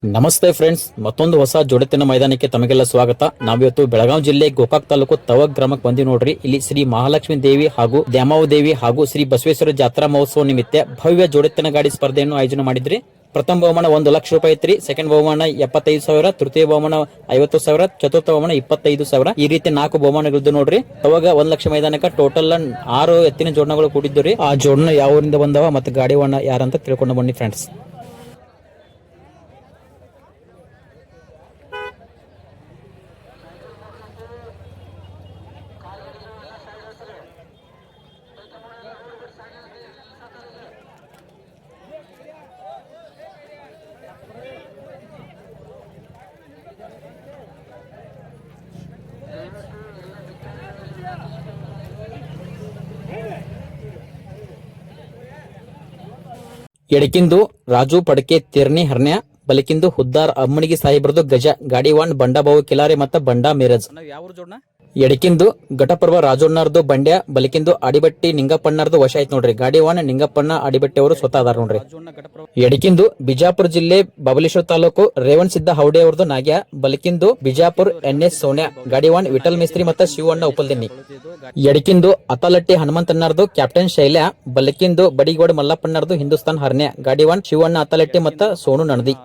ನಮಸ್ತೆ ಫ್ರೆಂಡ್ಸ್, ಮತ್ತೊಂದು ಹೊಸ ಜೋಡತಿನ ಮೈದಾನಕ್ಕೆ ತಮಗೆಲ್ಲ ಸ್ವಾಗತ. ನಾವಿವತ್ತು ಬೆಳಗಾವಿ ಜಿಲ್ಲೆ ಗೋಕಾಕ್ ತಾಲೂಕು ತವಗ್ ಗ್ರಾಮಕ್ಕೆ ಬಂದಿ ನೋಡ್ರಿ. ಇಲ್ಲಿ ಶ್ರೀ ಮಹಾಲಕ್ಷ್ಮಿ ದೇವಿ ಹಾಗೂ ದ್ಯಾಮಾವ ದೇವಿ ಹಾಗೂ ಶ್ರೀ ಬಸವೇಶ್ವರ ಜಾತ್ರಾ ಮಹೋತ್ಸವ ನಿಮಿತ್ತ ಭವ್ಯ ಜೋಡತಿನ ಗಾಡಿ ಸ್ಪರ್ಧೆಯನ್ನು ಆಯೋಜನೆ ಮಾಡಿದ್ರಿ. ಪ್ರಥಮ ಬಹುಮಾನ 1 ಲಕ್ಷ ರೂಪಾಯಿ ಐತ್ರಿ. ಸೆಕೆಂಡ್ ಬಹುಮಾನ 75,000, ತೃತೀಯ ಬಹುಮಾನ 50,000, ಚತುರ್ಥ ಬಹುಮಾನ 25,000. ಈ ರೀತಿ 4 ಬಹುಮಾನಗಳಿದ್ದು ನೋಡ್ರಿ. ಅವಾಗ 1 ಲಕ್ಷ ಮೈದಾನಕ್ಕೆ ಟೋಟಲ್ 6 ಎತ್ತಿನ ಜೋಡಣಗಳು ಕೂಡಿದ್ದು ರೀ. ಆ ಜೋಡಣ ಯಾವ ಊರಿಂದ ಬಂದವ ಮತ್ತೆ ಗಾಡಿ ವಣ್ಣ ಯಾರಂತ ತಿಳ್ಕೊಂಡು ಬನ್ನಿ ಫ್ರೆಂಡ್ಸ್. ಎಡಕಿಂದು ರಾಜು ಪಡಕೆ ತಿರ್ನಿ ಹರ್ನ್ಯ, ಬಲಕಿಂದು ಹುದ್ದಾರ್ ಅಮ್ಮಣಿಗೆ ಸಾಹಿಬ್ರದು ಗಜ, ಗಾಡಿ ವಾನ್ ಬಂಡಾಬಾವು ಕಿಲಾರೆ ಮತ್ತ ಬಂಡಾ ಮಿರಜ್. ಎಡಕಿಂದು ಘಟಪರ್ವ ರಾಜಣ್ಣರ್ದು ಬಂಡ್ಯ, ಬಲಕಿಂದು ಅಡಿಬಟ್ಟಿ ನಿಂಗಪ್ಪಣ್ಣರ್ದು ವಶ ಆಯ್ತು ನೋಡ್ರಿ. ಗಾಡಿ ವಾನ್ ನಿಂಗಪ್ಪಣ್ಣ ಅಡಿಬಟ್ಟಿ ಅವರು ಸ್ವತಃ ಅದಾರ ನೋಡ್ರಿ. ಎಡಕಿಂದು ಬಿಜಾಪುರ ಜಿಲ್ಲೆ ಬಬಲೇಶ್ವರ ತಾಲೂಕು ರೇವಣ್ ಸಿದ್ದ ಹೌಡೆ ಅವ್ರದ್ದು ನಾಗ್ಯ, ಬಲಕಿಂದು ಬಿಜಾಪುರ್ NS ಸೋನ್ಯಾ, ಗಾಡಿ ವಾನ್ ವಿಠಲ್ ಮಿಸ್ತ್ರಿ ಮತ್ತ ಶಿವಣ್ಣ ಉಪಲ್ದಿನ್ನಿ. ಎಡಕಿಂದು ಅತಲಟ್ಟಿ ಹನುಮಂತಣ್ಣರ್ದು ಕ್ಯಾಪ್ಟನ್ ಶೈಲ್ಯ, ಬಲಕಿಂದು ಬಡಿಗೋಡ್ ಮಲ್ಲಪ್ಪಣ್ಣರ್ದು ಹಿಂದೂಸ್ತಾನ್ ಹರ್ನ್ಯ, ಗಾಡಿ ವಾನ್ ಶಿವಣ್ಣ ಅತಲಟ್ಟಿ ಮತ್ತ ಸೋನು ನಣದಿ.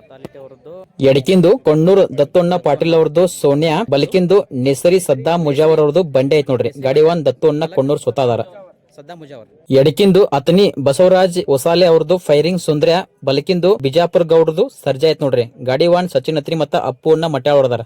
ಎಡಕಿಂದು ಕೊಣ್ಣೂರ್ ದತ್ತಣ್ಣ ಪಾಟೀಲ್ ಅವ್ರದ್ದು ಸೋನ್ಯಾ, ಬಲಕಿಂದು ನೆಸರಿ ಸದ್ದಾ ಮುಜಾವರ್ ಅವ್ರದ್ದು ಬಂಡೆ ಐತ್ ನೋಡ್ರಿ. ಗಾಡಿ ವಾನ್ ದತ್ತಣ್ಣ ಕೊಣ್ಣೂರ್ ಸ್ವತಃ ಅದಾರ. ಎಡಕಿಂದು ಅತನಿ ಬಸವರಾಜ್ ಒಸಾಲೆ ಅವ್ರದ್ದು ಫೈರಿಂಗ್ ಸುಂದ್ರ್ಯ, ಬಲಕಿಂದು ಬಿಜಾಪುರ್ ಗೌಡ್ರದು ಸರ್ಜಾ ಐತ್ ನೋಡ್ರಿ. ಗಾಡಿ ವಾನ್ ಸಚಿನ್ ಅತ್ರಿ ಮತ್ತ ಅಪ್ಪುಣ್ಣ ಮಟ್ಯಾಳ್ ಹೊಡದಾರ.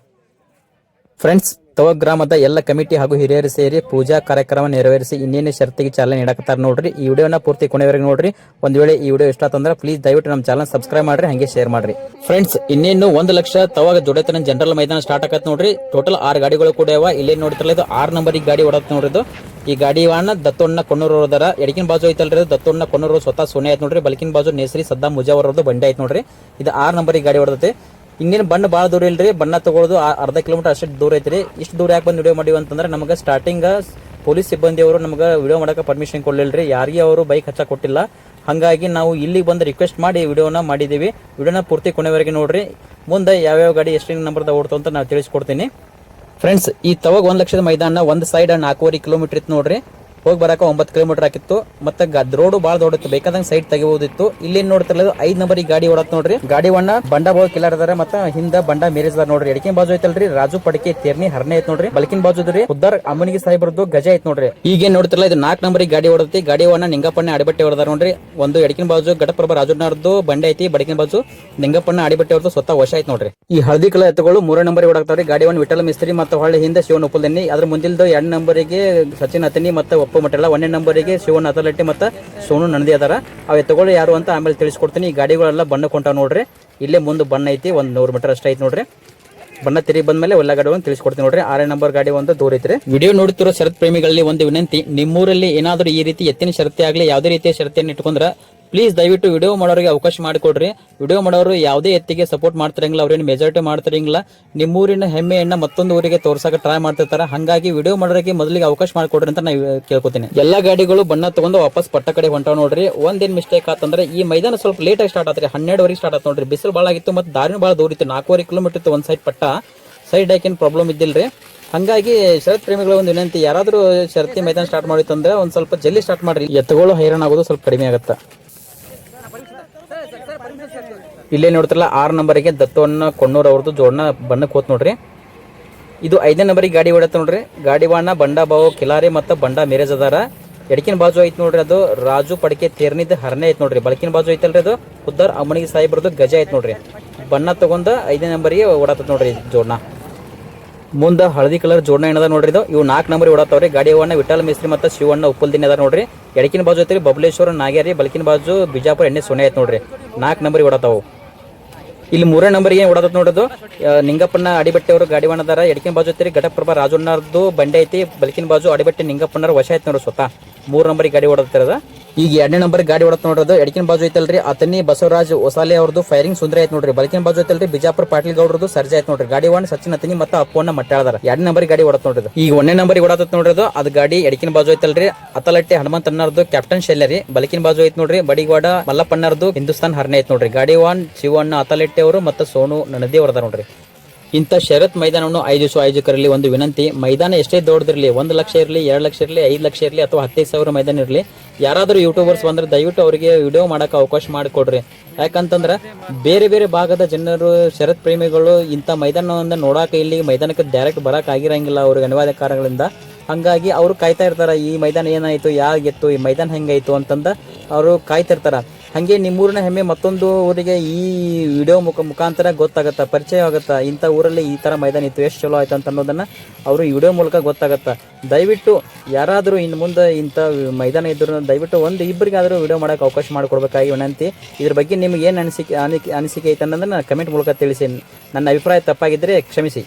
ಫ್ರೆಂಡ್ಸ್, ತವಗ್ ಗ್ರಾಮದ ಎಲ್ಲ ಕಮಿಟಿ ಹಾಗೂ ಹಿರಿಯರು ಸೇರಿ ಪೂಜಾ ಕಾರ್ಯಕ್ರಮ ನೆರವೇರಿಸಿ ಇನ್ನೇನು ಷರತ್ತಿಗೆ ಚಾಲನೆ ನೀಡಕತ್ತಾರ ನೋಡ್ರಿ. ಈ ವಿಡಿಯೋನ ಪೂರ್ತಿ ಕೊನೆವರೆಗೆ ನೋಡ್ರಿ. ಒಂದ್ ವೇಳೆ ಈ ವಿಡಿಯೋ ಇಷ್ಟ ಆತಂದ್ರೆ ಪ್ಲೀಸ್ ದಯವಿಟ್ಟು ನಮ್ಮ ಚಾನಲ್ ಸಬ್ಸ್ಕ್ರೈಬ್ ಮಾಡ್ರಿ, ಹಂಗೆ ಶೇರ್ ಮಾಡ್ರಿ. ಫ್ರೆಂಡ್ಸ್, ಇನ್ನೇನು 1 ಲಕ್ಷ ತವಾಗ ಜೋಡತನ ಜನರಲ್ ಮೈದಾನ ಸ್ಟಾರ್ಟ್ ಆಗತ್ ನೋಡ್ರಿ. ಟೋಟಲ್ 6 ಗಾಡಿಗಳು ಕೂಡ ಇವ. ಇಲ್ಲೇ ನೋಡ್ತಿರಲ್ಲ, ಇದು 6 ನಂಬರ್ ಗಾಡಿ ಹೊಡತ್ ನೋಡ್ರಿ. ಈ ಗಾಡಿ ವಾಣ ದತ್ತಣ್ಣ ಕೊಣ್ಣೂರ್ ಅವರದಾರ. ಎಡಕಿನ ಬಾಜು ಐತಲ್ರಿ ದತ್ತಣ್ಣ ಕೊಣ್ಣೂರು ಸ್ವತಃ ಸೋನೆ ಆಯ್ತು ನೋಡ್ರಿ. ಬಲಕಿನ ಬಾಜು ನೇಸರಿ ಸದ್ದಾ ಮುಜಾವರ್ ಅವ್ರದ್ದು ಬಂಡೆ ಆಯ್ತು ನೋಡ್ರಿ. ಇದು 6 ನಂಬರ್ ಗಾಡಿ ಹೊಡದೈತಿ. ಇನ್ನೇನು ಬಣ್ಣ ಭಾಳ ದೂರ ಇಲ್ರಿ. ಬಣ್ಣ ತಗೊಳ್ಳೋದು ಅರ್ಧ ಕಿಲೋಮೀಟರ್ ಅಷ್ಟು ದೂರ ಐತ್ರಿ. ಇಷ್ಟು ದೂರ ಯಾಕೆ ಬಂದು ವಿಡಿಯೋ ಮಾಡಿವಿ ಅಂತಂದ್ರೆ, ನಮಗೆ ಸ್ಟಾರ್ಟಿಂಗ್ ಪೊಲೀಸ್ ಸಿಬ್ಬಂದಿ ಅವರು ನಮಗೆ ವಿಡಿಯೋ ಮಾಡಕ್ಕೆ ಪರ್ಮಿಷನ್ ಕೊಡ್ಲಿಲ್ರಿ. ಯಾರಿಗೆ ಅವರು ಬೈಕ್ ಹಚ್ಚ ಕೊಟ್ಟಿಲ್ಲ. ಹಾಗಾಗಿ ನಾವು ಇಲ್ಲಿಗೆ ಬಂದು ರಿಕ್ವೆಸ್ಟ್ ಮಾಡಿ ವಿಡಿಯೋನ ಮಾಡಿದ್ದೀವಿ. ವಿಡಿಯೋನ ಪೂರ್ತಿ ಕೊನೆವರೆಗೆ ನೋಡ್ರಿ. ಮುಂದೆ ಯಾವ್ಯಾವ ಗಾಡಿ ಎಷ್ಟು ನಂಬರ್ದ ಓಡ್ತು ಅಂತ ನಾವು ತಿಳಿಸ್ಕೊಡ್ತೀನಿ. ಫ್ರೆಂಡ್ಸ್, ಈ ತವಾಗ 1 ಲಕ್ಷದ ಮೈದಾನ ಒಂದು ಸೈಡ್ 4.5 ಕಿಲೋಮೀಟರ್ ಇತ್ತು ನೋಡ್ರಿ. ಹೋಗಿ ಬರಕ 9 ಕಿಲೋಮೀಟರ್ ಆಗಿತ್ತು. ಮತ್ತೆ ರೋಡ್ ಬಾಳ ದೊಡ್ಡಿತ್ತು, ಬೇಕಾದಂಗ ಸೈಡ್ ತೆಗಿಬಹುದಿತ್ತು. ಇಲ್ಲಿ ನೋಡ್ತಿರಲ್ಲ 5 ನಂಬರ್ ಗಾಡಿ ಓಡತ್ ನೋಡ್ರಿ. ಗಾಡಿ ವಣ್ಣ ಬಂಡಾಬಾವ್ ಕಿಲಾರ್ ಅದಾರ, ಮತ್ತ ಹಿಂದ ಬಂಡಾ ಮೇರೇಜ್ ಅದಾರ ನೋಡ್ರಿ. ಎಡಕಿನ ಬಾಜು ಐತಲ್ರಿ ರಾಜು ಪಡಕೆ ತೇರ್ನಿ ಹರ್ನೆ ಐತ್ ನೋಡ್ರಿ. ಬಲಕಿನ ಬಾಜು ಇದ್ರಿ ಹುದ್ದಾರ್ ಅಮ್ಮನಿಗೆ ಸಾಹಿಬ್ರದ್ದು ಗಜ ಐತ್ ನೋಡ್ರಿ. ಈಗೇನ್ ನೋಡ್ತಿರಲ್ಲ, ಇದು 4 ನಂಬರ್ ಗಾಡಿ ಓಡತಿ. ಗಾಡಿ ವಣ್ಣ ನಿಂಗಪ್ಪಣ್ಣ ಅಡಿಬಟ್ಟೆ ಹೊರದಾರ ನೋಡ್ರಿ. ಒಂದು ಎಡಕಿನ ಬಾಜು ಘಟಪ್ರಭಾ ರಾಜಣ್ಣರ್ದು ಬಂಡೆ ಐತಿ, ಬಡಕಿನ ಬಾಜು ನಿಂಗಪ್ಪಣ್ಣ ಅಡಿಬಟ್ಟೆ ಅವ್ರದ್ದು ಸ್ವತಃ ವಶ ಐತ್ ನೋಡ್ರಿ. ಈ ಹಳದಿ ಕಲರ್ ಎತ್ತುಗಳು 3 ನಂಬರ್ ಓಡಾಕ್ತಾವ್ರಿ. ಗಾಡಿ ವಣ್ಣ ವಿಠಲ್ ಮಿಸ್ತ್ರಿ ಮತ್ತೆ ಹೊಳ್ಳಿ ಹಿಂದೆ ಶಿವನ್ ಉಪಲ್ದನ್ನಿ. ಅದ್ರ ಮುಂದಿಲ್ದು 2 ನಂಬರಿಗೆ ಸಚಿನ್ ಅತನಿ ಮತ್ತೆ ಒಪ್ಪ ಮಟ್ಟೆಲ್ಲ. 1ನೇ ನಂಬರ್ ಶಿವನ್ ಅತಲಟ್ಟಿ ಮತ್ತೆ ಸೋನು ನಣದಿ ಅದಾರ. ಅವ್ ಎತ್ತುಗಳು ಯಾರು ಅಂತ ಆಮೇಲೆ ತಿಳಿಸ್ಕೊಡ್ತೀನಿ. ಈ ಗಾಡಿಗಳೆಲ್ಲ ಬಣ್ಣ ಕೊಂಟಾವ್ ನೋಡ್ರಿ. ಇಲ್ಲೇ ಮುಂದೆ ಬಣ್ಣ ಐತಿ, 100 ಮೀಟರ್ ಅಷ್ಟ ಐತಿ ನೋಡ್ರಿ. ಬಣ್ಣ ತಿರುಗಿ ಬಂದ್ಮೇಲೆ ಎಲ್ಲ ಗಾಡಿ ಒಂದು ತಿಳಿಸ್ಕೊಡ್ತೀನಿ ನೋಡ್ರಿ. 6ನೇ ನಂಬರ್ ಗಾಡಿ ಒಂದು ದೂರ ಐತ್ರಿ. ವಿಡಿಯೋ ನೋಡುತ್ತಿರೋ ಶರತ್ ಪ್ರೇಮಿಗಳಲ್ಲಿ ಒಂದು ವಿನಂತಿ, ನಿಮ್ಮೂರಲ್ಲಿ ಏನಾದರೂ ಈ ರೀತಿ ಎತ್ತಿನ ಶರತ್ತೆ ಆಗಲಿ ಯಾವುದೇ ರೀತಿಯ ಶರತ್ತೆಯನ್ನು ಇಟ್ಕೊಂಡ್ರ ಪ್ಲೀಸ್ ದಯವಿಟ್ಟು ವಿಡಿಯೋ ಮಾಡೋರಿಗೆ ಅವಕಾಶ ಮಾಡಿಕೊಡ್ರಿ. ವಿಡಿಯೋ ಮಾಡೋರು ಯಾವುದೇ ಎತ್ತಿಗೆ ಸಪೋರ್ಟ್ ಮಾಡ್ತಿರಂಗಿಲ್ಲ, ಅವ್ರೇನು ಮೆಜಾರಿಟಿ ಮಾಡ್ತಿರಂಗಿಲ್ಲ. ನಿಮ್ಮೂರಿನ ಹೆಮ್ಮೆಯನ್ನ ಮತ್ತೊಂದು ಊರಿಗೆ ತೋರ್ಸಕ್ಕೆ ಟ್ರೈ ಮಾಡ್ತಿರ್ತಾರ. ಹಾಗಾಗಿ ವಿಡಿಯೋ ಮಾಡೋರಿಗೆ ಮೊದಲಿಗೆ ಅವಕಾಶ ಮಾಡಿಕೊಡ್ರಿ ಅಂತ ನಾನು ಕೇಳ್ಕೊತೀನಿ. ಎಲ್ಲಾ ಗಾಡಿಗಳು ಬಣ್ಣ ತಗೊಂಡು ವಾಪಸ್ ಪಟ್ಟ ಕಡೆ ಹೊಂಟಾವ್ ನೋಡ್ರಿ. ಒಂದೇನ್ ಮಿಸ್ಟೇಕ್ ಆತಂದ್ರೆ, ಈ ಮೈದಾನ ಸ್ವಲ್ಪ ಲೇಟ್ ಆಗಿ ಸ್ಟಾರ್ಟ್ ಆತ್ರಿ. 12ವರೆಗೆ ಸ್ಟಾರ್ಟ್ ಆತ್ ನೋಡ್ರಿ. ಬಿಸಿಲು ಭಾಳ ಆಗಿತ್ತು, ಮತ್ತೆ ದಾರಿನೂ ಭಾಳ ದೂರ ಇತ್ತು. 4.5 ಕಿಲೋಮೀಟರ್ ಇತ್ತು ಒಂದ್ ಸೈಡ್ ಪಟ್ಟ. ಸೈಡ್ ಹಾಕೇನು ಪ್ರಾಬ್ಲಮ್ ಇದ್ದಿಲ್ರಿ. ಹಂಗಾಗಿ ಶರತ್ ಪ್ರೇಮಿಗಳ ಒಂದು ವಿನಂತಿ, ಯಾರಾದ್ರೂ ಶರತಿ ಮೈದಾನ ಸ್ಟಾರ್ಟ್ ಮಾಡಿತ್ತಂದ್ರೆ ಒಂದ್ ಸ್ವಲ್ಪ ಜಲ್ದಿ ಸ್ಟಾರ್ಟ್ ಮಾಡ್ರಿ. ಎತ್ತುಗಳು ಹೈರಾಣ ಆಗೋದು ಸ್ವಲ್ಪ ಕಡಿಮೆ ಆಗತ್ತ. ಇಲ್ಲೇ ನೋಡ್ತಿರಲ್ಲ 6 ನಂಬರಿಗೆ ದತ್ತವನ್ನ ಕೊಣ್ಣೂರ್ ಅವ್ರದ್ದು ಜೋಡಣ ಬಣ್ಣಕ್ಕೆ ಹೋತ್ ನೋಡ್ರಿ. ಇದು 5ನೇ ನಂಬರಿಗೆ ಗಾಡಿ ಹೊಡತ್ತ ನೋಡ್ರಿ. ಗಾಡಿ ಬಾಣ ಬಂಡಾ ಬಾವು ಕಿಲಾರಿ ಮತ್ತು ಬಂಡಾ ಮೇರೇಜ್ ಅದಾರ. ಎಡಕಿನ ಬಾಜು ಐತ್ ನೋಡ್ರಿ, ಅದು ರಾಜು ಪಡಕೆ ತೇರ್ನಿದ್ ಹರ್ನೆ ಐತ್ ನೋಡ್ರಿ. ಬಲಕಿನ ಬಾಜು ಐತಲ್ರಿ, ಅದು ಖುದ್ದಾರ್ ಅಮ್ಮನಿಗೆ ಸಾಹಿಬ್ರದ್ದು ಗಜ ಐತ್ ನೋಡ್ರಿ. ಬಣ್ಣ ತಗೊಂಡ 5ನೇ ನಂಬರಿಗೆ ಓಡಾತತ್ ನೋಡ್ರಿ ಜೋಡಣ. ಮುಂದೆ ಹಳದಿ ಕಲರ್ ಜೋಡಣ ಏನದ ನೋಡ್ರಿ. ಇವು 4 ನಂಬರ್ ಓಡಾತಾವ್ರಿ. ಗಾಡಿ ವಣ್ಣ ವಿಠಲ್ ಮಿಸ್ತ್ರಿ ಮತ್ತು ಶಿವಣ್ಣ ಉಪ್ಪಲ್ದಿನ ಅದ ನೋಡ್ರಿ. ಎಡಕಿನ ಬಾಜು ಐತ್ರಿ ಬಬಲೇಶ್ವರ ನಾಗ್ಯಾರಿ, ಬಲಕಿನ ಬಾಜು ಬಿಜಾಪುರ NS ಸೋನೆ ಐತ್ ನೋಡ್ರಿ. 4 ನಂಬರ್ ಓಡಾತಾವು. ಇಲ್ಲಿ 3ನೇ ನಂಬರ್ಗೆ ಓಡಾತತ್ ನೋಡೋದು ನಿಂಗಪ್ಪಣ್ಣ ಅಡಿಬಟ್ಟೆ ಅವರು ಗಾಡಿ ವಣ್ಣದಾರ. ಎಡಕಿನ ಬಾಜು ಐತ್ರಿ ಘಟಪ್ರಭಾ ರಾಜಣ್ಣರ್ದು ಬಂಡೆ ಐತಿ, ಬಲಕಿನ ಬಾಜು ಅಡಿಬಟ್ಟೆ ನಿಂಗಪ್ಪಣ್ಣರ ವಶ ಐತ್ ನೋಡ್ರಿ ಸ್ವತಃ. 3 ನಂಬರಿಗೆ ಗಾಡಿ ಓಡಾತಿರದ. ಈಗ 2ನೇ ನಂಬರ್ ಗಾಡಿ ಹೊಡತ್ ನೋಡ್ರಿ ಅದು ಎಡಕಿನ ಬಾಜು ಐತಲ್ರಿ ಅತನಿ ಬಸವರಾಜ್ ಹೊಸಾಲೆ ಅವ್ರದ್ದು ಫೈರಿಂಗ್ ಸುಂದರ ಐತ್ ನೋಡ್ರಿ. ಬಲಕಿನ ಬಾಜು ಐತಲ್ರಿ ಬಿಜಾಪುರ ಪಾಟೀಲ್ ಗೌಡ್ರದ್ದು ಸರ್ಜಾ ಐತ್ ನೋಡ್ರಿ. ಗಾಡಿ 1 ಸಚಿನ್ ಅತನಿ ಮತ್ತೆ ಅಪ್ಪಣ್ಣ ಮಟ್ಟಾಳದಾರ. 2ನೇ ನಂಬರ್ ಗಾಡಿ ಹೊಡತ್ ನೋಡ್ರಿ. ಈಗ 1ನೇ ನಂಬರ್ ಹೊಡತ್ ನೋಡ್ರಿ ಅದು ಗಾಡಿ ಎಡಕಿನ ಬಾಜು ಐತಲ್ರಿ ಅತಲಟ್ಟಿ ಹನುಮಂತ ಅನ್ನರ್ದು ಕ್ಯಾಪ್ಟನ್ ಶೆಲ್ಲರಿ. ಬಲಕಿನ ಬಾಜು ಐತ್ ನೋಡ್ರಿ ಬಡಿಗವಾಡ ಮಲ್ಲಪ್ಪಣ್ಣರ್ದು ಹಿಂದೂಸ್ತಾನ್ ಹರ್ನೆ ಐತ್ ನೋಡ್ರಿ. ಗಾಡಿ 1 ಶಿವಣ್ಣ ಅತಲಟ್ಟಿ ಅವರು ಮತ್ತೆ ಸೋನು ನಣದಿ ಅವರದಾರ ನೋಡ್ರಿ. ಇಂಥ ಶರತ್ ಮೈದಾನವನ್ನು ಆಯೋಜಕರಲ್ಲಿ ಒಂದು ವಿನಂತಿ, ಮೈದಾನ ಎಷ್ಟೇ ದೊಡ್ಡದಿರಲಿ, 1 ಲಕ್ಷ ಇರಲಿ, 2 ಲಕ್ಷ ಇರಲಿ, 5 ಲಕ್ಷ ಇರಲಿ ಅಥವಾ 15,000 ಮೈದಾನ ಇರಲಿ, ಯಾರಾದರೂ ಯೂಟ್ಯೂಬರ್ಸ್ ಬಂದ್ರೆ ದಯವಿಟ್ಟು ಅವರಿಗೆ ವಿಡಿಯೋ ಮಾಡಕ್ಕೆ ಅವಕಾಶ ಮಾಡಿಕೊಡ್ರಿ. ಯಾಕಂತಂದ್ರೆ ಬೇರೆ ಬೇರೆ ಭಾಗದ ಜನರು ಶರತ್ ಪ್ರೇಮಿಗಳು ಇಂಥ ಮೈದಾನವನ್ನು ನೋಡಾಕ ಇಲ್ಲಿ ಮೈದಾನಕ್ಕೆ ಡೈರೆಕ್ಟ್ ಬರಕ್ ಆಗಿರಂಗಿಲ್ಲ ಅವ್ರಿಗೆ ಅನಿವಾರ್ಯ ಕಾರಣಗಳಿಂದ. ಹಂಗಾಗಿ ಅವರು ಕಾಯ್ತಾ ಇರ್ತಾರ, ಈ ಮೈದಾನ ಏನಾಯ್ತು, ಯಾರಿಗೆತ್ತು, ಈ ಮೈದಾನ ಹೆಂಗಾಯ್ತು ಅಂತಂದ ಅವರು ಕಾಯ್ತಿರ್ತಾರ. ಹಾಗೆ ನಿಮ್ಮೂರಿನ ಹೆಮ್ಮೆ ಮತ್ತೊಂದು ಊರಿಗೆ ಈ ವಿಡಿಯೋ ಮುಖಾಂತರ ಗೊತ್ತಾಗತ್ತಾ, ಪರಿಚಯ ಆಗುತ್ತಾ, ಇಂಥ ಊರಲ್ಲಿ ಈ ಥರ ಮೈದಾನ ಇತ್ತು, ಎಷ್ಟು ಚಲೋ ಆಯ್ತು ಅಂತ ಅನ್ನೋದನ್ನು ಅವರು ಈ ವಿಡಿಯೋ ಮೂಲಕ ಗೊತ್ತಾಗತ್ತಾ. ದಯವಿಟ್ಟು ಯಾರಾದರೂ ಇನ್ನು ಮುಂದೆ ಇಂಥ ಮೈದಾನ ಇದ್ದರೂ ದಯವಿಟ್ಟು ಒಂದು ಇಬ್ಬರಿಗಾದರೂ ವಿಡಿಯೋ ಮಾಡೋಕ್ಕೆ ಅವಕಾಶ ಮಾಡಿಕೊಡ್ಬೇಕಾಗಿ ವಿನಂತಿ. ಇದ್ರ ಬಗ್ಗೆ ನಿಮ್ಗೆ ಏನು ಅನಿಸಿಕೆ ಐತೆ ಅನ್ನೋದನ್ನು ಕಮೆಂಟ್ ಮೂಲಕ ತಿಳಿಸಿ. ನನ್ನ ಅಭಿಪ್ರಾಯ ತಪ್ಪಾಗಿದ್ದರೆ ಕ್ಷಮಿಸಿ.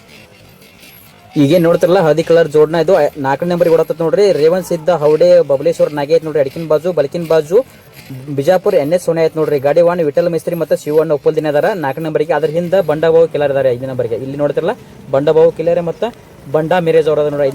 ಈಗೇನು ನೋಡ್ತಿರಲ್ಲ ಹಳದಿ ಕಲರ್ ಜೋಡ್ನ ಇದು 4ನೇ ನಂಬರ್ಗೆ ಹೊಡತತ್ ನೋಡ್ರಿ. ರೇವಣ್ ಸಿದ್ಧ ಹೌಡೆ ಬಬಲೇಶ್ವರ ನಾಗೆ ಐತ್ ನೋಡ್ರಿ. ಅಡಕಿನ ಬಾಜು ಬಲಕಿನ ಬಾಜು ಬಿಜಾಪುರ NS ಸೋನೆ ಐತ್ ನೋಡ್ರಿ. ಗಾಡಿ 1 ವಿಠಲ್ ಮಿಸ್ತ್ರಿ ಮತ್ತು ಶಿವಣ್ಣ ಉಪ್ಪಲ್ ದಿನ ಅದಾರ 4ನೇ ನಂಬರ್ಗೆ. ಅದ್ರ ಹಿಂದೆ ಬಂಡಾಬಾವು ಕಿಲಾರ್ ಇದಾರೆ 5ನೇ ನಂಬರ್ಗೆ. ಇಲ್ಲಿ ನೋಡ್ತಿರಲ್ಲ ಬಂಡಾಬಾವು ಕಿಲಾರೆ ಮತ್ತು ಬಂಡಾ ಮಿರೇಜ್ ಅವ್ರ ನೋಡ್ರಿ.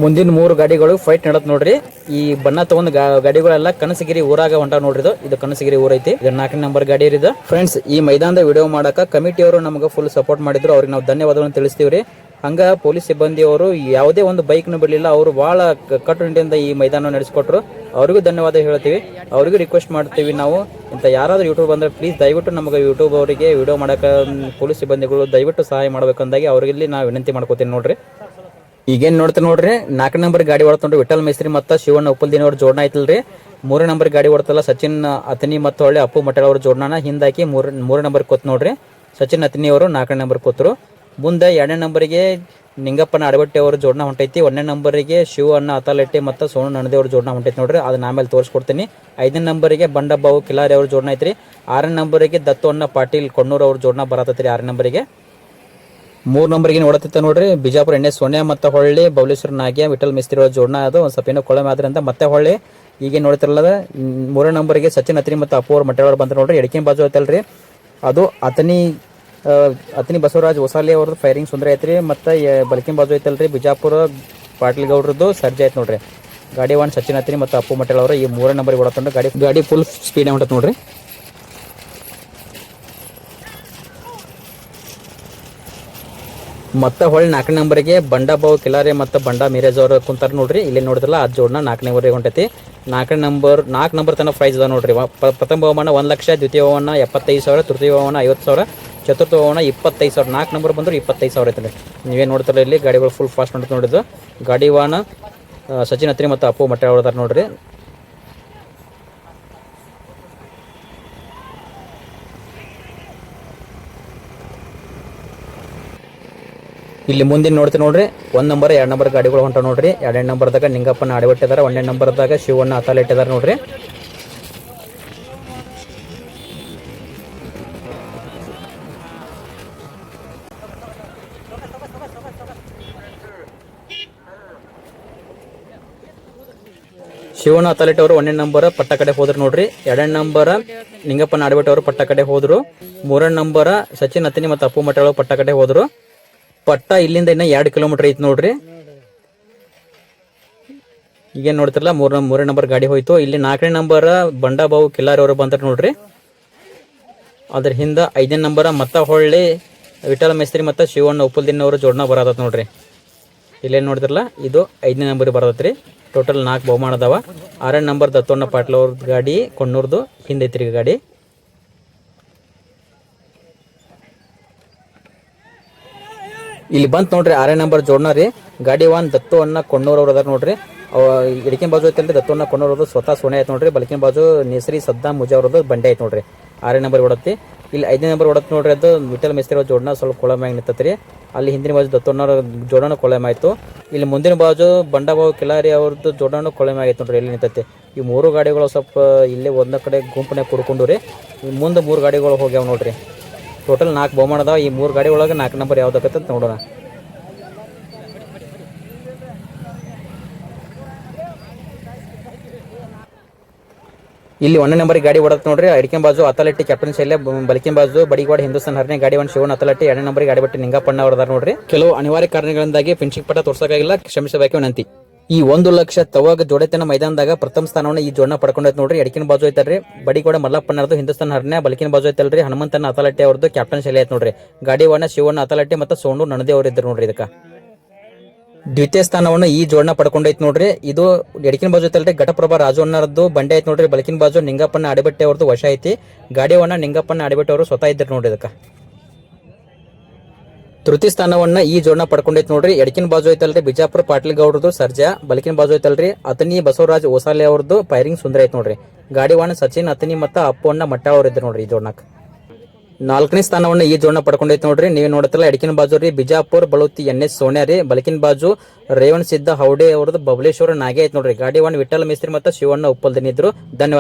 ಮುಂದಿನ 3 ಗಾಡಿಗಳು ಫೈಟ್ ನಡತ್ ನೋಡ್ರಿ. ಈ ಬಣ್ಣ ತಗೊಂಡ್ ಗಾಡಿಗಳೆಲ್ಲ ಕನಸಗಿರಿ ಊರಾಗ ಹೊಂಟಾವ್ ನೋಡ್ರಿ. ಇದು ಕನಸಗಿರಿ ಊರ್ ಐತಿ. ಇದು 4ನೇ ನಂಬರ್ ಗಾಡಿ ಇರಿದ. ಫ್ರೆಂಡ್ಸ್, ಈ ಮೈದಾನದ ವಿಡಿಯೋ ಮಾಡಕ ಕಮಿಟಿಯವರು ನಮಗೆ ಫುಲ್ ಸಪೋರ್ಟ್ ಮಾಡಿದ್ರು, ಅವ್ರಿಗೆ ನಾವು ಧನ್ಯವಾದಗಳನ್ನು ತಿಳಿಸ್ತೀವ್ರಿ. ಹಂಗ ಪೊಲೀಸ್ ಸಿಬ್ಬಂದಿಯವರು ಯಾವುದೇ ಒಂದು ಬೈಕ್ನು ಬಿಡಲಿಲ್ಲ, ಅವರು ಬಹಳ ಕಟ್ಟುನಿಟ್ಟಿನಿಂದ ಈ ಮೈದಾನ ನಡೆಸಿಕೊಟ್ರು. ಅವರಿಗೂ ಧನ್ಯವಾದ ಹೇಳ್ತೀವಿ. ಅವರಿಗೂ ರಿಕ್ವೆಸ್ಟ್ ಮಾಡ್ತೀವಿ, ನಾವು ಇಂಥ ಯಾರಾದರೂ ಯೂಟ್ಯೂಬ್ ಬಂದರೆ ಪ್ಲೀಸ್ ದಯವಿಟ್ಟು ನಮಗೆ ಯೂಟ್ಯೂಬ್ ಅವರಿಗೆ ವಿಡಿಯೋ ಮಾಡಕ್ಕೆ ಪೊಲೀಸ್ ಸಿಬ್ಬಂದಿಗಳು ದಯವಿಟ್ಟು ಸಹಾಯ ಮಾಡಬೇಕಂದಾಗಿ ಅವರಿಗೆ ನಾವು ವಿನಂತಿ ಮಾಡ್ಕೋತೀನಿ ನೋಡ್ರಿ. ಈಗೇನು ನೋಡ್ತಾರೆ ನೋಡ್ರಿ 4ನೇ ನಂಬರ್ ಗಾಡಿ ಹೊಡ್ತೊಂಡ್ರಿ ವಿಠಲ್ ಮೇಸ್ತ್ರಿ ಮತ್ತು ಶಿವಣ್ಣ ಉಪ್ಪಲ್ದಿನ ಅವ್ರ ಜೋಡಣ ಐತಲ್ರಿ. 3ನೇ ನಂಬರ್ ಗಾಡಿ ಹೊಡ್ತಲ್ಲ ಸಚಿನ್ ಅತನಿ ಮತ್ತು ಹೊಳ್ಳಿ ಅಪ್ಪು ಮಟೇಲ್ ಅವ್ರ ಜೋಡಣ ಹಿಂದಾಕಿ 3ನೇ ನಂಬರ್ ಕೂತ್ ನೋಡ್ರಿ. ಸಚಿನ್ ಅತನಿ ಅವರು 4ನೇ ನಂಬರ್ ಕೂತರು. ಮುಂದೆ 2ನೇ ನಂಬರ್ಗೆ ನಿಂಗಪ್ಪನ ಅಡವಟ್ಟಿ ಅವ್ರ ಜೋಡಣ ಹೊಂಟೈತಿ. 1ನೇ ನಂಬರಿಗೆ ಶಿವಣ್ಣ ಅತಲಟ್ಟಿ ಮತ್ತು ಸೋನು ನಣದಿ ಅವ್ರ ಜೋಡಣ ಹೊಂಟೈತಿ ನೋಡ್ರಿ. ಅದನ್ನ ಆಮೇಲೆ ತೋರಿಸ್ಕೊಡ್ತೀನಿ. 5ನೇ ನಂಬರಿಗೆ ಬಂಡಬ್ಬಾವು ಕಿಲಾರಿ ಅವ್ರ ಜೋಡಣ ಐತ್ರಿ. 6ನೇ ನಂಬರಿಗೆ ದತ್ತು ಅಣ್ಣ ಪಾಟೀಲ್ ಕೊಣ್ಣೂರು ಅವ್ರ ಜೋಡಣ ಬರತೈತ್ರಿ 6ನೇ ನಂಬರಿಗೆ. 3 ನಂಬರ್ಗೆ ಹೊಡತಿತ್ತ ನೋಡ್ರಿ ಬಿಜಾಪುರ NS ಸೋನಿಯಾ ಮತ್ತು ಹೊಳ್ಳಿ ಬಬಲೇಶ್ವರ ನಾಗ್ಯ ವಿಠಲ್ ಮಿಸ್ತ್ರಿ ಅವ್ರ ಜೋಡಣ ಅದು ಒಂದು ಸ್ವಲ್ಪ ಏನೋ ಕೊಳೆ ಮಾದ್ರಿ ಅಂತ ಮತ್ತೆ ಹೊಳ್ಳಿ ಈಗೇನು ನೋಡ್ತಿರಲ್ಲ 3ನೇ ನಂಬರ್ಗೆ ಸಚಿನ್ ಅತ್ರಿ ಮತ್ತು ಅಪ್ಪು ಅವ್ರ ಮಟ್ಟೆಯವ್ರು ಬಂತ ನೋಡ್ರಿ. ಎಡಕಿನ ಬಾಜು ಐತಲ್ರಿ ಅದು ಅತನಿ ಬಸವರಾಜ್ ಹೊಸಾಲಿ ಅವ್ರದ್ದು ಫೈರಿಂಗ್ ಸುಂದರ ಐತ್ರಿ. ಮತ್ತು ಬಲಕಿನ ಬಾಜು ಐತಲ್ರಿ ಬಿಜಾಪುರ ಪಾಟೀಲ್ ಗೌಡ್ರದ್ದು ಸರ್ಜಾ ಐತೆ ನೋಡ್ರಿ. ಗಾಡಿ 1 ಸಚಿನ್ ಅತ್ರಿ ಮತ್ತು ಅಪ್ಪು ಮಟ್ಟೆಲ್ ಅವರು ಈ 3ನೇ ನಂಬರ್ಗೆ ಹೊಡತಂಡು ಗಾಡಿ ಫುಲ್ ಸ್ಪೀಡ್ ಹೊಂಟತ್ ನೋಡ್ರಿ. ಮತ್ತೆ ಹೊಳ್ಳಿ 4ನೇ ನಂಬರ್ಗೆ ಬಂಡಾಬಾವು ಕಿಲಾರೆ ಮತ್ತು ಬಂಡಾ ಮಿರೇಜ್ ಅವರು ಕುಂತಾರ ನೋಡ್ರಿ. ಇಲ್ಲಿ ನೋಡಿದ್ರಲ್ಲ ಅದು ಜೋಡಣ 4ನೇ ನಂಬರ್ಗೆ ಹೊಂಟೈತಿ. 4 ನಂಬರ್ ತನಕ ಪ್ರೈಸ್ ಅದ ನೋಡ್ರಿ. ಪ್ರಥಮ ಬಹುಮಾನ 1 ಲಕ್ಷ, ದ್ವಿತೀಯ ಬಹುಮಾನ 75,000, ತೃತೀಯ ಬಹುಮಾನ 50,000, ಚತುರ್ಥ ಬಹುಮಾನ 25,000. 4 ನಂಬರ್ ಬಂದ್ರೆ 25,000 ಐತಲ್ಲ. ನೀವೇನು ನೋಡ್ತಾರ ಇಲ್ಲಿ ಗಾಡಿಗಳು ಫುಲ್ ಫಾಸ್ಟ್ ಹೊಂಟೈತೆ ನೋಡಿದ್ದು. ಗಾಡಿ 1 ಸಚಿನ್ ಅತ್ರಿ ಮತ್ತು ಅಪ್ಪು ಮಟ್ಟೆ ಹೊಡ್ದಾರ ನೋಡ್ರಿ. ಇಲ್ಲಿ ಮುಂದಿನ ನೋಡ್ತೀವಿ ನೋಡ್ರಿ 1 ನಂಬರ್ 2 ನಂಬರ್ ಗಾಡಿಗಳು ಹೊಂಟ ನೋಡ್ರಿ. 2ನೇ ನಂಬರ್ದಾಗ ನಿಂಗಪ್ಪನ ಅಡವಟ್ಟಿದಾರ. 1ನೇ ನಂಬರ್ದಾಗ ಶಿವಣ್ಣ ಅತಲಿಟ್ಟಿದಾರ ನೋಡ್ರಿ. ಶಿವಣ್ಣ ಅತಲಿಟ್ಟಿ ಅವರು 1ನೇ ನಂಬರ್ ಪಟ್ಟ ಕಡೆ ಹೋದ್ರು ನೋಡ್ರಿ. 2ನೇ ನಂಬರ್ ನಿಂಗಪ್ಪನ ಅಡವಟ್ಟಿ ಅವರು ಪಟ್ಟ ಕಡೆ ಹೋದ್ರು. 3ನೇ ನಂಬರ್ ಸಚಿನ್ ಅತನಿ ಮತ್ತು ಅಪ್ಪು ಮಟ್ಟೆ ಪಟ್ಟ ಕಡೆ ಹೋದ್ರು. ಪಟ್ಟ ಇಲ್ಲಿಂದ ಇನ್ನ 2 ಕಿಲೋಮೀಟರ್ ಐತಿ ನೋಡ್ರಿ. ಈಗೇನು ನೋಡ್ತಿರಲ್ಲ 3ನೇ ನಂಬರ್ ಗಾಡಿ ಹೋಯ್ತು. ಇಲ್ಲಿ 4ನೇ ನಂಬರ್ ಬಂಡಾಬಾವು ಕಿಲಾರಿ ಅವರು ಬಂತಾರೆ ನೋಡ್ರಿ. ಅದ್ರ ಹಿಂದೆ 5ನೇ ನಂಬರ್ ಮತ್ತೆ ಹೊಳ್ಳಿ ವಿಠಲ್ ಮೇಸ್ತ್ರಿ ಮತ್ತು ಶಿವಣ್ಣ ಉಪ್ಪಲ್ದಿನ ಅವರು ಜೋಡಣ ಬರತತ್ ನೋಡ್ರಿ. ಇಲ್ಲೇನು ನೋಡ್ತಿರಲ್ಲ ಇದು 5ನೇ ನಂಬರ್ ಬರತ್ರಿ. ಟೋಟಲ್ 4 ಬಹುಮಾನ ಅದಾವ. 6ನೇ ನಂಬರ್ ದತ್ತೋಣ್ಣ ಪಾಟೀಲ್ ಅವ್ರದ್ದು ಗಾಡಿ ಕೊಣ್ಣೂರ್ದು ಹಿಂದೈತ್ರಿ ಗಾಡಿ. ಇಲ್ಲಿ ಬಂತು ನೋಡ್ರಿ 6ನೇ ನಂಬರ್ ಜೋಡಣ ರೀ. ಗಾಡಿ 1 ದತ್ತು ಅಣ್ಣ ಕೊಣ್ಣೂರು ಅವ್ರು ಅದಾರ ನೋಡ್ರಿ. ಎಡಕಿನ ಬಾಜು ಐತಲ್ರಿ ದತ್ತು ಅಣ್ಣ ಕೊಣ್ಣೂರು ಅವ್ರದ್ದು ಸ್ವತಃ ಸೋನೆ ಐತೆ ನೋಡ್ರಿ. ಬಲಕಿನ ಬಾಜು ನೇಸರಿ ಸದ್ದಾಂ ಮುಜಾ ಅವ್ರದ್ದು ಬಂಡೆ ಐತೆ ನೋಡ್ರಿ. 6ನೇ ನಂಬರ್ ಹೊಡತ್ತಿ. ಇಲ್ಲಿ 5ನೇ ನಂಬರ್ ಹೊಡತ್ ನೋಡ್ರಿ. ಅದು ವಿಠಲ್ ಮೇಸ್ತ್ರಿ ಅವ್ರ ಜೋಡಣ ಸ್ವಲ್ಪ ಕೊಳಮ್ಯಾಗ ನಿಂತತ್ರಿ. ಅಲ್ಲಿ ಹಿಂದಿನ ಬಾಜು ದತ್ತು ಅಣ್ಣವ್ರ ಜೋಡಣ ಕೊಳಮಾಯ್ತು. ಇಲ್ಲಿ ಮುಂದಿನ ಬಾಜು ಬಂಡಾಬಾವು ಕಿಲಾರಿ ಅವ್ರದ್ದು ಜೋಡಣ ಕೊಳಮ್ಯಾಗ ಐತೆ ನೋಡ್ರಿ. ಇಲ್ಲಿ ನಿಂತೈತಿ. ಈ 3 ಗಾಡಿಗಳು ಸ್ವಲ್ಪ ಇಲ್ಲೇ ಒಂದ ಕಡೆ ಗುಂಪನ್ಯಾಗ ಕುಡ್ಕೊಂಡು ರೀ ಮುಂದೆ 3 ಗಾಡಿಗಳು ಹೋಗ್ಯಾವ ನೋಡ್ರಿ. ಟೋಟಲ್ 4 ಬಹುಮಾನ ಅದಾವ. ಈ 3 ಗಾಡಿ ಒಳಗೆ 4 ನಂಬರ್ ಯಾವ್ದಾಗತ್ತೆ ಅಂತ ನೋಡೋಣ. ಇಲ್ಲಿ 1 ನಂಬರ್ ಗಾಡಿ ಓಡತ್ ನೋಡ್ರಿ. ಅಡಿಕೆ ಬಾಜು ಅತಲಟ್ಟಿ ಕ್ಯಾಪ್ಟನ್ ಶೈಲ್ಯ, ಬಲಕಿನ ಬಾಜು ಬಡಿಗೋಡ ಹಿಂದೂಸ್ತಾನ್ ಹರನೆ, ಗಾಡಿ 1 ಶಿವನ್ ಅತಲಟ್ಟಿ, 2 ನಂಬರ್ ಗಾಡಿ ಬಿಟ್ಟು ನಿಂಗಪ್ಪಣ್ಣ ಅವರದಾರ ನೋಡ್ರಿ. ಕೆಲವು ಅನಿವಾರ್ಯ ಕಾರಣಗಳಿಂದಾಗಿ ಫಿನಿಶಿಂಗ್ ಪಟ ತೋರ್ಸಕ್ಕಾಗಿಲ್ಲ, ಕ್ಷಮಿಸಬೇಕು ವಿನಂತಿ. ಈ 1 ಲಕ್ಷ ತವಾಗ ಜೋಡೆತನ ಮೈದಾನದಾಗ ಪ್ರಥಮ ಸ್ಥಾನವನ್ನು ಈ ಜೋಡನ ಪಡ್ಕೊಂಡೈತೆ ನೋಡ್ರಿ. ಎಡಕಿನ ಬಾಜು ಐತಲ್ರಿ ಬಡಿಗೋಡ ಮಲ್ಲಪ್ಪಣ್ಣರದು ಹಿಂದೂಸ್ತಾನ್ ಹರನೆ, ಬಲಕಿನ ಬಾಜು ಐತಲ್ರಿ ಹನುಮಂತನ ಅತಲಟ್ಟಿ ಅವ್ರದ್ದು ಕ್ಯಾಪ್ಟನ್ ಶೈಲಿ ಐತೆ ನೋಡ್ರಿ. ಗಾಡಿ 1 ಶಿವಣ್ಣ ಅತಲಟ್ಟಿ ಮತ್ತು ಸೋಂಡು ನಣದೆ ಅವರು ಇದ್ರು ನೋಡ್ರಿ. ಇದಕ್ಕೆ ದ್ವಿತೀಯ ಸ್ಥಾನವನ್ನು ಈ ಜೋಡನ ಪಡ್ಕೊಂಡೈತೆ ನೋಡ್ರಿ. ಇದು ಎಡಕಿನ ಬಾಜು ಐತಲ್ರಿ ಘಟಪ್ರಭಾ ರಾಜು ಅನ್ನರದ್ದು ಬಂಡೆ ಐತೆ ನೋಡ್ರಿ. ಬಲಕಿನ ಬಾಜು ನಿಂಗಪ್ಪಣ್ಣ ಅಡಿಬಟ್ಟೆ ಅವ್ರದ್ದು ವಶ ಐತಿ. ಗಾಡಿ 1 ನಿಂಗಪ್ಪಣ್ಣ ಅಡಿಬಟ್ಟೆ ಅವರು ಸ್ವತಃ ಇದ್ರು ನೋಡ್ರಿ. ಇದಕ್ಕೆ ತೃತೀಯ ಸ್ಥಾನವನ್ನ ಈ ಜೋಡನ ಪಡ್ಕೊಂಡೈತೆ ನೋಡ್ರಿ. ಎಡಕಿನ ಬಾಜು ಐತಲ್ರಿ ಬಿಜಾಪುರ ಪಾಟೀಲ್ ಗೌಡ್ರದ್ದು ಸರ್ಜಾ, ಬಲಕಿನ ಬಾಜು ಐತಲ್ರಿ ಅತನಿ ಬಸವರಾಜ್ ಓಸಾಲೆ ಅವ್ರದ್ದು ಫೈರಿಂಗ್ ಸುಂದರ ಐತೆ ನೋಡ್ರಿ. ಗಾಡಿ 1 ಸಚಿನ್ ಅತನಿ ಮತ್ತು ಅಪ್ಪಣ್ಣ ಮಟ್ಟ ಅವ್ರು ಇದ್ರು ನೋಡ್ರಿ ಈ ಜೋಡನಕ್. 4ನೇ ಸ್ಥಾನವನ್ನ ಈ ಜೋಡನ ಪಡ್ಕೊಂಡೈತೆ ನೋಡ್ರಿ. ನೀವು ನೋಡತ್ತಲ್ಲ ಎಡಕಿನ ಬಾಜು ರೀ ಬಿಜಾಪುರ್ ಬಳುತಿ NS ಸೋನ್ಯಾ ರೀ, ಬಲಕಿನ ಬಾಜು ರೇವಣ್ ಸಿದ್ದ ಹೌಡೆ ಅವ್ರದ್ದು ಬಬಲೇಶ್ವರ ನಾಗೆ ಐತೆ ನೋಡ್ರಿ. ಗಾಡಿ 1 ವಿಠಲ್ ಮಿಸ್ತ್ರಿ ಮತ್ತು ಶಿವಣ್ಣ ಉಪ್ಪಲ್ದಿನಿ ಇದ್ರು. ಧನ್ಯವಾದ.